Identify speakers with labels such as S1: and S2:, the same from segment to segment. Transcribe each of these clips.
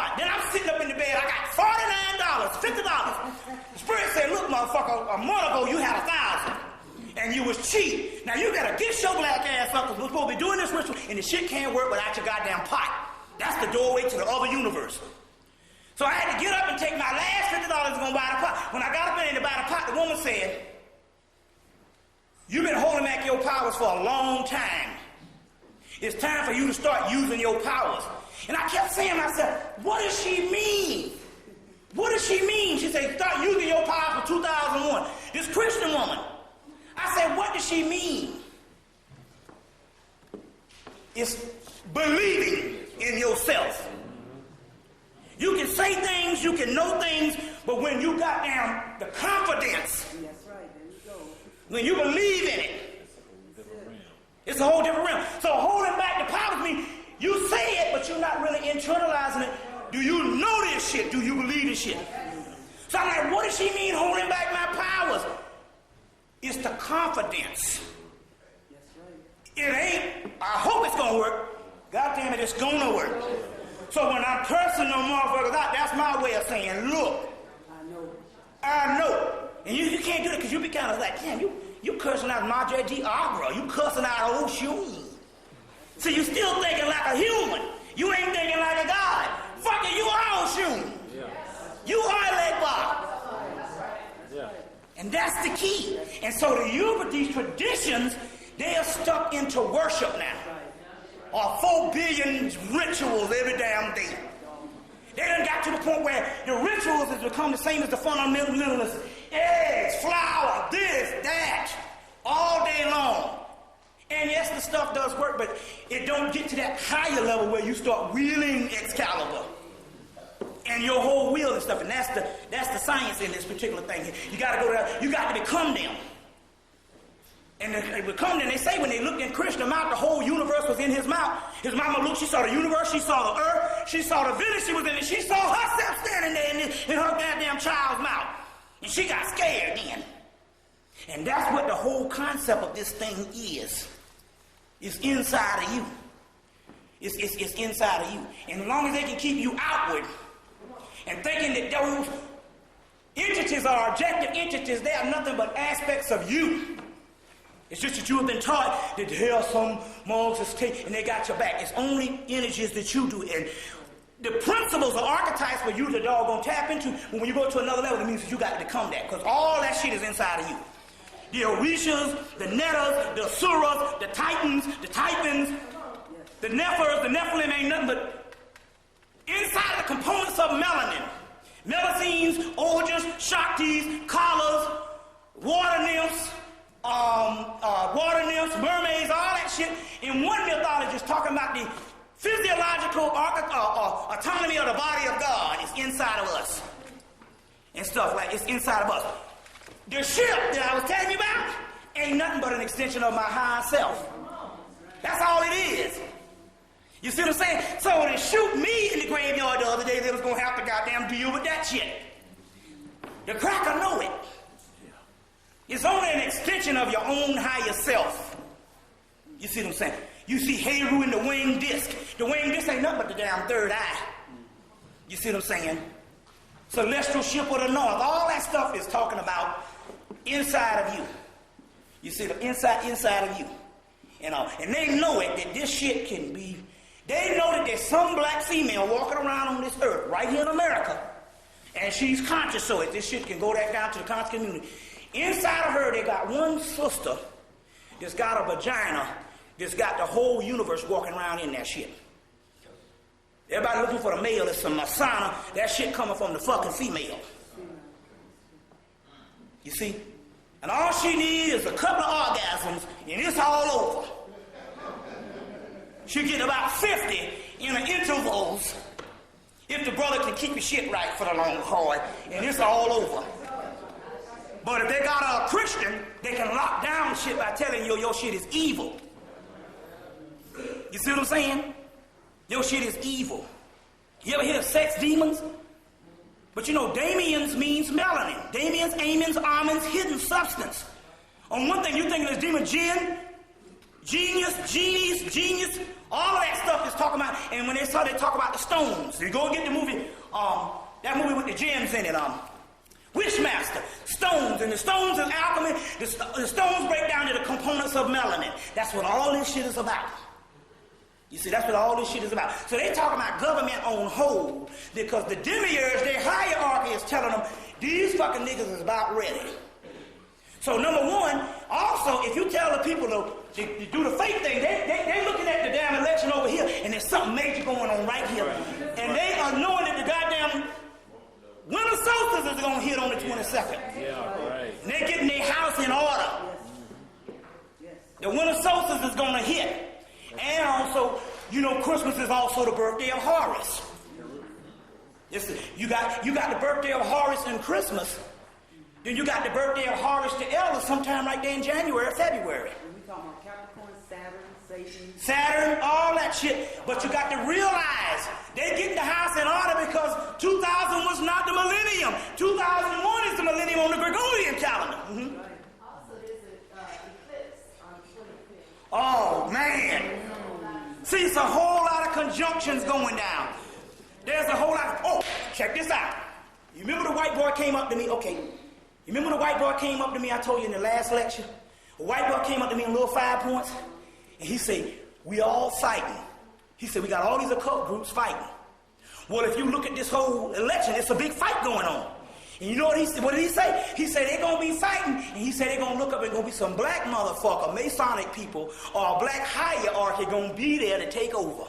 S1: pot. Then I'm sitting up in the bed. I got $49, $50. The Spirit said, look, motherfucker, a month ago you had 1,000. And you was cheap. Now you gotta get your black ass up because we're supposed to be doing this ritual and the shit can't work without your goddamn pot. That's the doorway to the other universe. So I had to get up and take my last $50 and go buy the pot. When I got up in to buy the pot, the woman said, you've been holding back your powers for a long time. It's time for you to start using your powers. And I kept saying to myself, what does she mean? What does she mean? She said, start using your powers for 2001. This Christian woman. I said, what does she mean? It's believing in yourself. You can say things, you can know things, but when you got down the confidence,
S2: that's right, there you go.
S1: When you believe in it, it's a whole different realm. So holding back the powers means you say it, but you're not really internalizing it. Do you know this shit? Do you believe this shit? So I'm like, what does she mean holding back my powers? It's the confidence. It ain't, I hope it's gonna work. God damn it, it's gonna work. So when I'm cursing them motherfuckers out, that's my way of saying, look, I know. And you can't do that because you be kind of like, damn, you cursing out Madre Diablo. You cursing out Oshun. So you still thinking like a human. You ain't thinking like a god. Fuck it, you are Oshun. Yeah. You are Legba. Yeah. And that's the key. And so the youth of these traditions, they are stuck into worship now. Or 4 billion rituals every damn day. They done got to the point where the rituals has become the same as the fundamentalists. Eggs, flour, this, that, all day long. And yes, the stuff does work, but it don't get to that higher level where you start wielding Excalibur and your whole wheel and stuff. And that's the science in this particular thing. You got to go there. You got to become them. And they become them. They say when they looked in Krishna's mouth, the whole universe was in his mouth. His mama looked. She saw the universe. She saw the earth. She saw the village she was in. And she saw herself standing there in her goddamn child's mouth. And she got scared then. And that's what the whole concept of this thing is. It's inside of you. It's inside of you. And as long as they can keep you outward and thinking that those entities are objective entities, they are nothing but aspects of you. It's just that you have been taught that there are some monks and they got your back. It's only energies that you do. And the principles or archetypes for you to doggone tap into, when you go to another level, it means that you got to become that. Because all that shit is inside of you. The Orishas, the Nettas, the Asuras, the Titans, the Typhons, the Nephers, the Nephilim ain't nothing but inside the components of melanin. Melazines, Ojas, Shaktis, Kalas, water nymphs, mermaids, all that shit. And one mythologist talking about the physiological autonomy of the body of God. It's inside of us. And stuff like it's inside of us. The ship that I was telling you about ain't nothing but an extension of my higher self. That's all it is. You see what I'm saying? So when they shoot me in the graveyard the other day, they was going to have to goddamn deal with that shit. The cracker know it. It's only an extension of your own higher self. You see what I'm saying? You see Heru in the winged disc. The winged disc ain't nothing but the damn third eye. You see what I'm saying? Celestial ship of the north. All that stuff is talking about inside of you. You see the inside of you. You know, and they know it that this shit can be. They know that there's some black female walking around on this earth right here in America, and she's conscious so it. This shit can go down to the conscious community. Inside of her, they got one sister that's got a vagina that's got the whole universe walking around in that shit. Everybody looking for the male is some masana. That shit coming from the fucking female. You see? And all she needs is a couple of orgasms, and it's all over. She get about 50 in the intervals if the brother can keep his shit right for the long haul, and it's all over. But if they got a Christian, they can lock down shit by telling you your shit is evil. You see what I'm saying? Your shit is evil. You ever hear of sex demons? But you know, Damians means melanin. Damians, amens, almonds, hidden substance. On one thing, you think this demon jinn? Genius, genies, genius, all of that stuff is talking about, and when they talk about the stones. You go and get the movie, that movie with the gems in it, Wishmaster, stones, and the stones is alchemy. The stones break down to the components of melanin. That's what all this shit is about. You see, that's what all this shit is about. So they talking about government on hold because the demiurge, their hierarchy is telling them, these fucking niggas is about ready. So number one, also, if you tell the people to do the fake thing, they looking at the damn election over here, and there's something major going on right here. And they are knowing that the goddamn winter solstice is going to hit on the 22nd.
S2: Yeah, right.
S1: And they're getting their house in order. The winter solstice is going to hit. And also, you know, Christmas is also the birthday of Horus. You got the birthday of Horus in Christmas. Then you got the birthday of Horus the Elder sometime right there in January or February.
S3: We talking about Capricorn, Saturn,
S1: Saturn, all that shit. But you got to realize they get the house in order because 2000 was not the millennium. 2001 is the millennium on the Gregorian calendar. Mm-hmm.
S4: Right. Also, there's an eclipse on the 25th.
S1: Oh, man. See, it's a whole lot of conjunctions going down. There's a whole lot of... Oh, check this out. You remember the white boy came up to me? Okay. You remember the white boy came up to me, I told you in the last lecture? A white boy came up to me in little 5 points, and he said, we all fighting. He said, we got all these occult groups fighting. Well, if you look at this whole election, it's a big fight going on. And you know what he said? What did he say? He said they're going to be fighting, and he said they're going to look up and going to be some black motherfucker, Masonic people, or a black hierarchy going to be there to take over.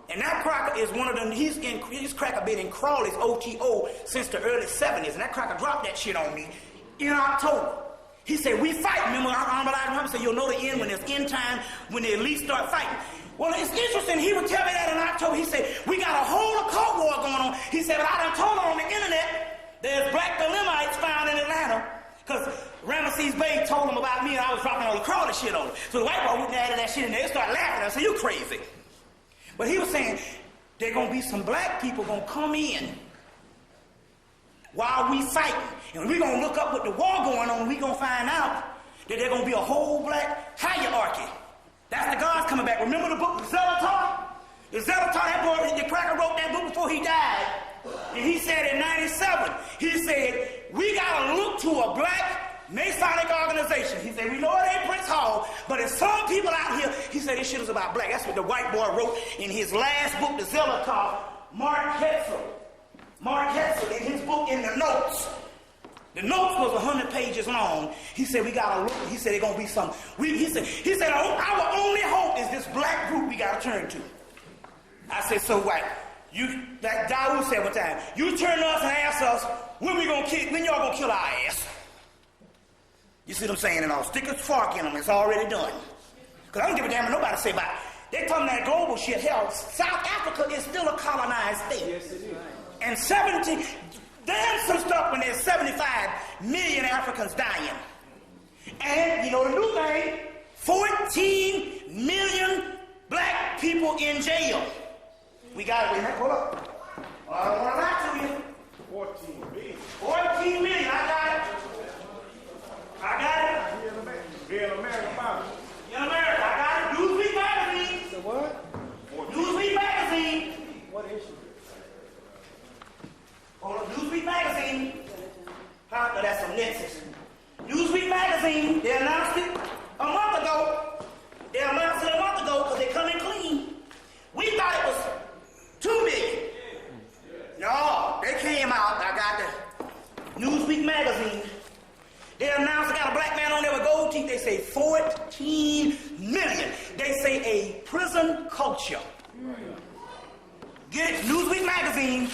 S1: And that cracker is one of them, his cracker been in Crawley's OTO since the early 70s, and that cracker dropped that shit on me in October. He said, we fight. Remember, I said, you'll know the end when it's end time, when they at least start fighting. Well, it's interesting, he would tell me that in October. He said, we got a whole occult war going on. He said, but I done told her on the internet, there's black Thelemites found in Atlanta, because Ramesses Bey told them about me, and I was dropping all the Crawley shit on them. So the white boy went and added that shit in there, they started laughing. I said, you crazy. But he was saying, there going to be some black people going to come in while we fighting. And we're going to look up what the war going on, and we're going to find out that there's going to be a whole black hierarchy. That's the gods coming back. Remember the book, Zelatar? The Zelatar, that boy, the cracker wrote that book before he died. And he said in 97, he said, we got to look to a black Masonic organization. He said, we know it ain't Prince Hall, but there's some people out here, he said this shit is about black. That's what the white boy wrote in his last book, the Zelatar, Mark Hetzel. Mark Hetzel, in his book, in the notes. The notes was 100 pages long. He said, we got to look. He said, there's going to be some. He said, our only hope is this black group we got to turn to. I said, so what? Like Dawood said one time, you turn to us and ask us, when y'all going to kill our ass? You see what I'm saying? And I'll stick a fork in them. It's already done. Because I don't give a damn what nobody say about it. They talking that global shit. Hell, South Africa is still a colonized state. Yes, it is. And damn some stuff when there's 75 million Africans dying. And, you know the new thing, 14 million black people in jail. We got it. Hold up. I don't want to lie to you.
S2: 14 million.
S1: 14 million. I got it.
S2: Here in America, Bobby.
S1: In America, I got it. Newsweek magazine.
S2: So what?
S1: Newsweek magazine.
S2: What issue?
S1: Hold on, Newsweek magazine. No, that's some Nexus. Newsweek magazine. They announced it a month ago. Because they come in clean. We thought it was 2 million. No, they came out. I got the Newsweek magazine. They announced they got a black man on there with gold teeth. They say 14 million. They say a prison culture. Get it? Newsweek magazine.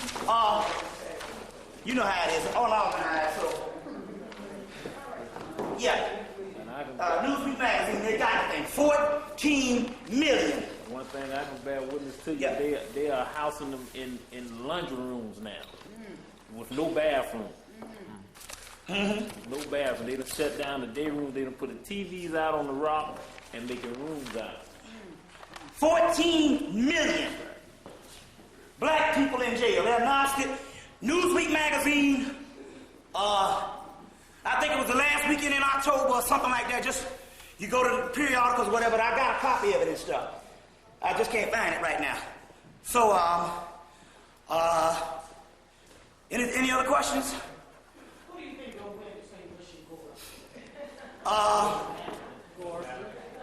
S1: You know how it is. Unorganized. So, yeah. Newsweek magazine. They got the thing. 14 million.
S2: One thing I can bear witness to you, they are housing them in laundry rooms now, with no bathroom. No bathroom. They done shut down the day room. They done put the TVs out on the rock and making rooms out.
S1: 14 million black people in jail. They announced it. Newsweek magazine. I think it was the last weekend in October or something like that. Just You go to the periodicals or whatever, I got a copy of it and stuff. I just can't find it right now. So, any other questions?
S5: What do you think don't win between Bush and Gore?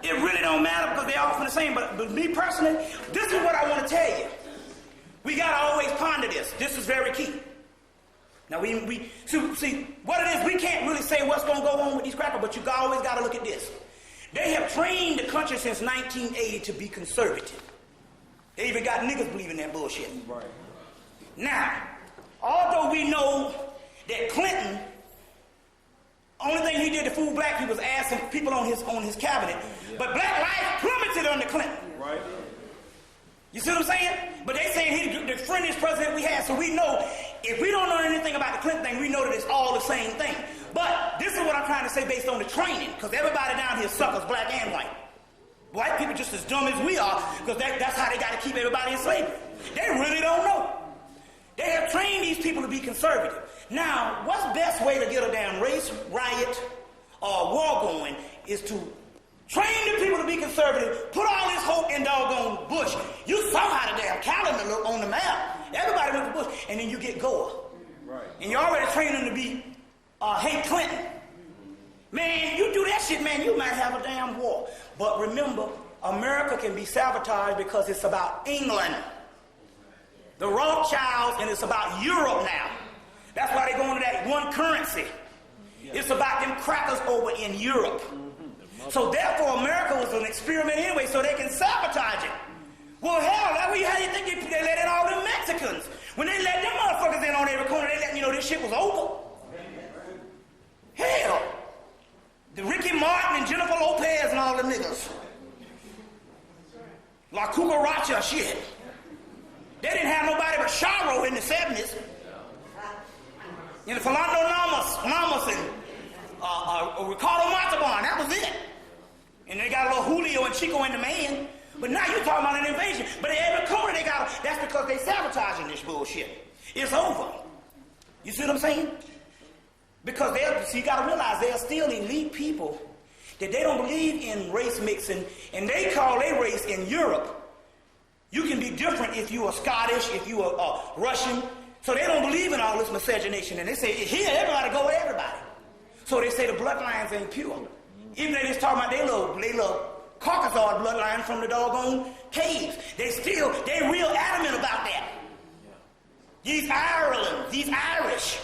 S1: It really don't matter because they're all from the same. But me personally, this is what I want to tell you. We got to always ponder this. This is very key. Now, we see what it is. We can't really say what's going to go on with these crackers, but you always got to look at this. They have trained the country since 1980 to be conservative. They even got niggas believing that bullshit.
S2: Right.
S1: Now, although we know that Clinton, only thing he did to fool black people was ask some people on his cabinet, but black life plummeted under Clinton.
S2: Right.
S1: You see what I'm saying? But they saying he's the friendliest president we had, so we know if we don't know anything about the Clinton thing, we know that it's all the same thing. But this is what I'm trying to say based on the training, because everybody down here suckers, black and white. White people just as dumb as we are, because that's how they got to keep everybody in slavery. They really don't know. They have trained these people to be conservative. Now, what's the best way to get a damn race riot or war going is to train the people to be conservative, put all this hope in doggone Bush. You saw how the damn calendar look on the map. Everybody went to Bush, and then you get Gore.
S2: Right.
S1: And you already trained them to be hate Clinton. Man, you do that shit, man, you might have a damn war. But remember, America can be sabotaged because it's about England, the Rothschilds, and it's about Europe now. That's why they go into that one currency. It's about them crackers over in Europe. So therefore, America was an experiment anyway, so they can sabotage it. Well, hell, how do you think they let in all them Mexicans? When they let them motherfuckers in on every corner, they let me know this shit was over. Hell, the Ricky Martin and Jennifer Lopez and all them niggas. La Cucaracha shit. They didn't have nobody but Charo in the 70s. And Philando Lamas and Ricardo Montalban, that was it. And they got a little Julio and Chico in the man. But now you're talking about an invasion. But in every corner they got, that's because they sabotaging this bullshit. It's over. You see what I'm saying? Because you got to realize they're still elite people that they don't believe in race mixing, and they call their race in Europe. You can be different if you are Scottish, if you are Russian. So they don't believe in all this miscegenation, and they say, here, everybody go with everybody. So they say the bloodlines ain't pure. Even though they just talking about they little Caucasoid bloodline from the doggone caves. They real adamant about that. These Ireland, these Irish,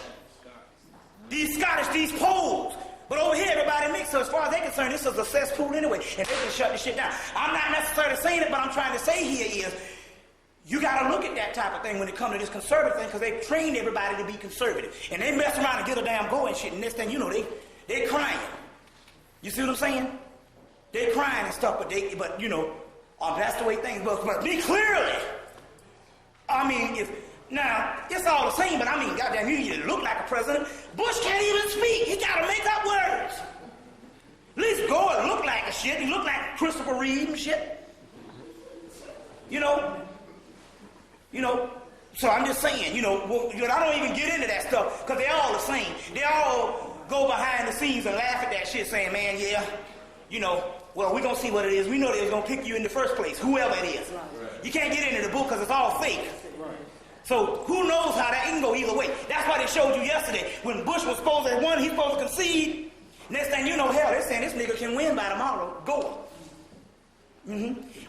S1: these Scottish, these Poles. But over here, everybody mixed. So as far as they're concerned, this is a cesspool anyway, and they can shut this shit down. I'm not necessarily saying it, but I'm trying to say here is, you got to look at that type of thing when it comes to this conservative thing, because they trained everybody to be conservative. And they mess around and get a damn go and shit, and next thing you know, they're crying. You see what I'm saying? They're crying and stuff, but you know, that's the way things go. But me clearly, I mean, now, it's all the same, but I mean, goddamn, you need to look like a president. Bush can't even speak. He got to make up words. At least Gore look like a shit. He look like Christopher Reeve and shit. You know, so I'm just saying, I don't even get into that stuff because they're all the same. They all go behind the scenes and laugh at that shit saying, man, yeah, well, we're going to see what it is. We know they was going to pick you in the first place, whoever it is. Right. You can't get into the book because it's all fake. Right. So who knows how that can go either way. That's why they showed you yesterday when Bush was supposed to have won, he's supposed to concede. Next thing you know, hell, they're saying this nigga can win by tomorrow. Go.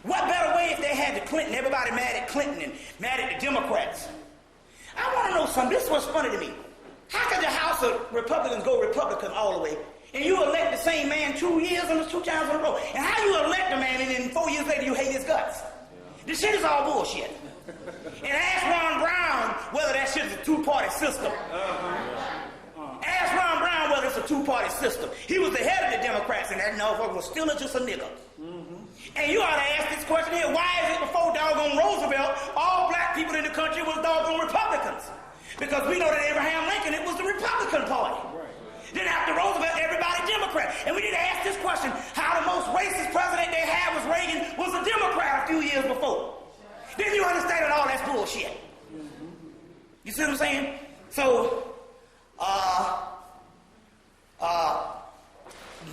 S1: What better way if they had the Clinton, everybody mad at Clinton and mad at the Democrats? I want to know something. This is what's funny to me. How could the House of Republicans go Republican all the way? And you elect the same man 2 years and 2 times in a row. And how you elect a man and then 4 years later you hate his guts? This shit is all bullshit. And ask Ron Brown whether that shit is a two-party system. Ask Ron Brown whether it's a two-party system. He was the head of the Democrats, and that motherfucker was still just a nigga. And you ought to ask this question here, why is it before doggone Roosevelt, all black people in the country was doggone Republicans? Because we know that Abraham Lincoln, it was the Republican Party. Then after Roosevelt, everybody Democrat. And we need to ask this question, how the most racist president they had was Reagan, was a Democrat a few years before. Then you understand that all that's bullshit. You see what I'm saying? So,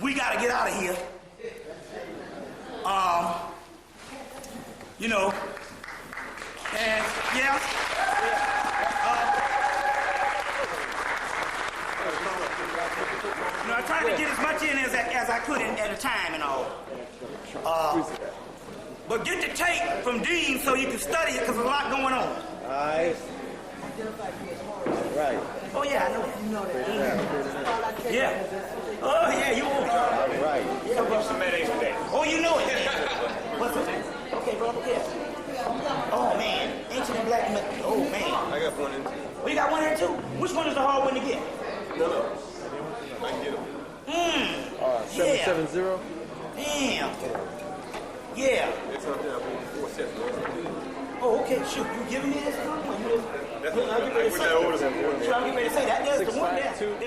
S1: we got to get out of here. You know, and yeah. You know, I tried to get as much in as I could at a time and all. But get the tape from Dean so you can study it because there's a lot going on.
S6: Alright. Right.
S1: Oh yeah, I know that. You know that. Yeah. Oh yeah, you want it.
S6: Right.
S1: Yeah, bro. Oh, you know it. What's it? Okay, bro. Yeah. Oh man, ancient and black men. Oh man.
S7: I got one and two.
S1: Oh, you got one and two. Which one is the hard one to get?
S7: No. I can get them.
S6: 770.
S1: Damn. Yeah.
S7: It's on there. 4 sets.
S1: Oh, okay. Shoot, you giving me this?
S7: That's what I'm getting ready to say.
S1: Shoot, I'm getting ready to say that. There's the one there.